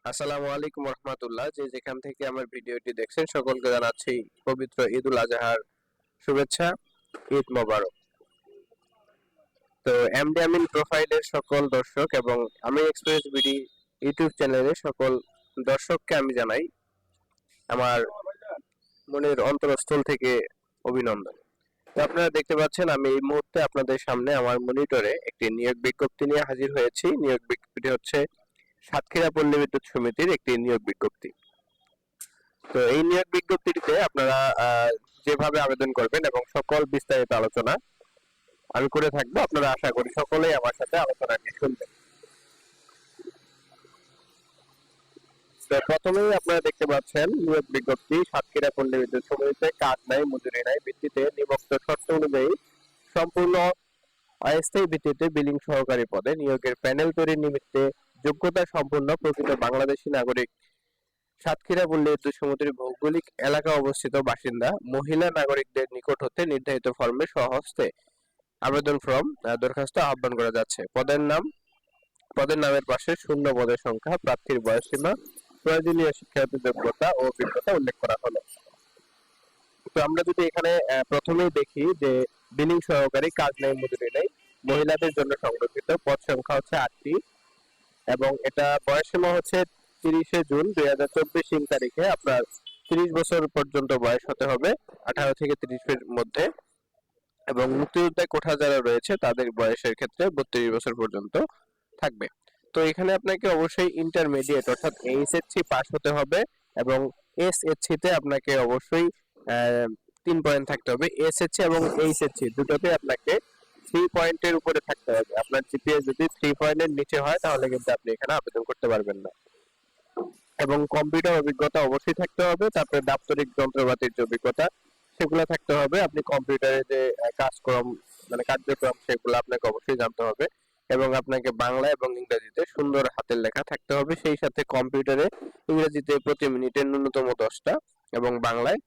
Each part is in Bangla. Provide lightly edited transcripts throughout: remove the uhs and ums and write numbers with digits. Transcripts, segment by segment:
আসসালামু আলাইকুম রহমতুল্লাহ। যে যেখান থেকে আমার ভিডিওটি দেখছেন সকলকে জানাচ্ছি পবিত্র ঈদুল আজহার শুভেচ্ছা। ঈদ মোবারক। তো এমডি আমিন প্রোফাইলের সকল দর্শক এবং আমি এক্সপ্রেস বিডি ইউটিউব চ্যানেলের সকল দর্শককে আমি জানাই আমার মনের অন্তরস্থল থেকে অভিনন্দন। তো আপনারা দেখতে পাচ্ছেন আমি এই মুহূর্তে আপনাদের সামনে আমার মনিটরে একটি নিয়োগ বিজ্ঞপ্তি নিয়ে হাজির হয়েছি। নিয়োগ বিজ্ঞপ্তি হচ্ছে সাতক্ষীরা পল্লী বিদ্যুৎ সমিতির একটি নিয়োগ বিজ্ঞপ্তি। তো এই নিয়োগ বিজ্ঞপ্তিটিতে আপনারা যেভাবে আবেদন করবেন এবং সকল বিস্তারিত আলোচনা আমি করে থাকবো। আপনারা আশা করি সকলেই আমার সাথে আলোচনাটি শুনবেন। তো প্রথমেই আপনারা দেখতে পাচ্ছেন নিয়োগ বিজ্ঞপ্তি সাতক্ষীরা পল্লী বিদ্যুৎ সমিতিতে কাজ নাই, মজুরি নাই ভিত্তিতে নিবক্ত শর্ত অনুযায়ী সম্পূর্ণ অস্থায়ী ভিত্তিতে বিলিং সহকারী পদে নিয়োগের প্যানেল তৈরির নিমিত্তে যোগ্যতা সম্পন্ন প্রকৃত বাংলাদেশী নাগরিক, সাতক্ষীরা পল্লী বিদ্যুৎ সমিতির ভৌগোলিক এলাকা অবস্থিত বাসিন্দা মহিলা নাগরিকদের নিকট হতে নির্ধারিত ফর্মে স্বহস্তে আবেদন ফর্ম দরখাস্ত আহ্বান করা যাচ্ছে। পদের নামের পাশে শূন্য পদের সংখ্যা, প্রার্থীর বয়সসীমা, প্রয়োজনীয় শিক্ষাগত যোগ্যতা ও অভিজ্ঞতা উল্লেখ করা হলো। তো আমরা যদি এখানে প্রথমেই দেখি যে বিলিং সহকারী কাজ নেই, মজুরি নেই, মহিলাদের জন্য সংরক্ষিত, পদ সংখ্যা হচ্ছে 8টি এবং এটা বয়সসীমা হচ্ছে 30শে জুন 2024 ইং তারিখে আপনার 30 বছর পর্যন্ত বয়স হতে হবে, 18 থেকে 30 এর মধ্যে। এবং মুক্তিযোদ্ধায় কোঠা যারা রয়েছে তাদের বয়সের ক্ষেত্রে 32 বছর পর্যন্ত থাকবে। তো এখানে আপনাকে অবশ্যই ইন্টারমিডিয়েট অর্থাৎ এইচএসসি পাস হতে হবে এবং এসএসসি তে আপনাকে অবশ্যই 3 পয়েন্ট থাকতে হবে। এসএসসি এবং এইচএসসি দুটোতে আপনাকে 3 পয়েন্টের উপরে থাকতে হবে। আপনার জিপিএ যদি 3 পয়েন্টের নিচে হয় তাহলে কিন্তু আপনি এখানে আবেদন করতে পারবেন না। এবং কম্পিউটার অভিজ্ঞতা অবশ্যই থাকতে হবে। তারপরে দাপ্তরিক যন্ত্রপাতির যে অভিজ্ঞতা সেগুলো থাকতে হবে। আপনি কম্পিউটারে যে কাজকর্ম মানে কার্যক্রম সেগুলো আপনাকে অবশ্যই জানতে হবে এবং আপনাকে বাংলা এবং ইংরেজিতে সুন্দর হাতের লেখা থাকতে হবে। সেই সাথে কম্পিউটারে ইংরেজিতে প্রতি মিনিটে ন্যূনতম 10টা এবং বাংলায়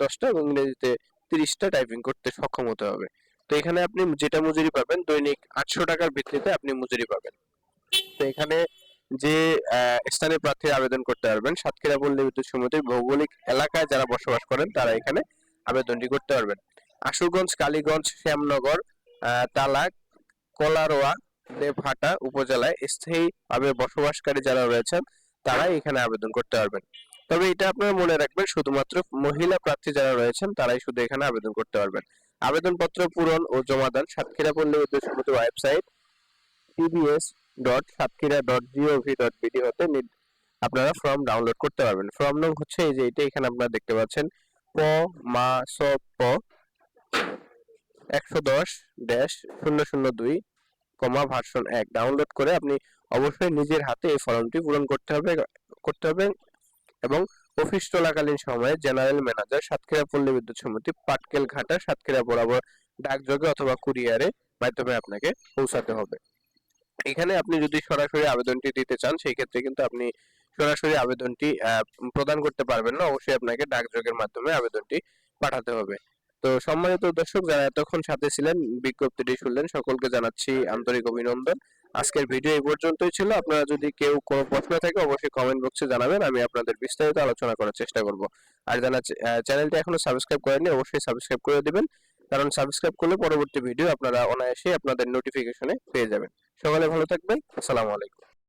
10টা এবং ইংরেজিতে 30টা টাইপিং করতে সক্ষম হতে হবে। তো এখানে আপনি যেটা মজুরি পাবেন দৈনিক 800 টাকার ভিত্তিতে আপনি মজুরি পাবেন। তো এখানে যে স্থানীয় প্রার্থী আবেদন করতে পারবেন সাতক্ষীরা পল্লী বিদ্যুৎ সমিতির ভৌগোলিক এলাকায় যারা বসবাস করেন তারা এখানে আবেদনটি করতে পারবেন। আশুগঞ্জ, কালীগঞ্জ, শ্যামনগর, তালা, কলারোয়া, দেবহাটা উপজেলায় স্থায়ীভাবে বসবাসকারী যারা রয়েছেন তারা এখানে আবেদন করতে পারবেন। তবে এটা আপনারা মনে রাখবেন শুধুমাত্র মহিলা প্রার্থী যারা রয়েছেন তারাই শুধু এখানে আবেদন করতে পারবেন। আবেদনপত্র পূরণ ও জমাদান সাতক্ষীরা পল্লী বিদ্যুৎ সমিতির ওয়েবসাইট tbs.satkira.gov.bd হতে আপনারা ফর্ম ডাউনলোড করতে পারবেন। ফর্ম নং হচ্ছে এই যে এটা এখানে আপনারা দেখতে পাচ্ছেন প মা স প 110-002, ভার্সন 1 ডাউনলোড করে আপনি অবশ্যই নিজের হাতে এই ফর্মটি পূরণ করতে হবে এবং অফিস চলাকালীন সময়ে জেনারেল ম্যানেজার সাতক্ষীরা পল্লী বিদ্যুৎ সমিতি পাটকেল ঘাটা সাতক্ষীরা বরাবর ডাকযোগে অথবা কুরিয়ারে মাধ্যমে আপনাকে পৌঁছাতে হবে। এখানে আপনি যদি সরাসরি আবেদনটি দিতে চান সেই ক্ষেত্রে কিন্তু আপনি সরাসরি আবেদনটি প্রদান করতে পারবেন না, অবশ্যই আপনাকে ডাকযোগের মাধ্যমে আবেদনটি পাঠাতে হবে। তো সম্মানিত দর্শক যারা এতক্ষণ সাথে ছিলেন বিজ্ঞপ্তিটি শুনলেন সকলকে জানাচ্ছি আন্তরিক অভিনন্দন। আজকের ভিডিও এই পর্যন্তই ছিল। আপনারা যদি কেউ কোনো প্রশ্ন থাকে অবশ্যই কমেন্ট বক্সে জানাবেন, আমি আপনাদের বিস্তারিত আলোচনা করার চেষ্টা করব। আর যারা চ্যানেলটি এখনো সাবস্ক্রাইব করেননি অবশ্যই সাবস্ক্রাইব করে দিবেন, কারণ সাবস্ক্রাইব করলে পরবর্তী ভিডিও আপনারা অনায়াসেই আপনাদের নোটিফিকেশনে পেয়ে যাবেন। সকালে ভালো থাকবেন। আসসালামু আলাইকুম।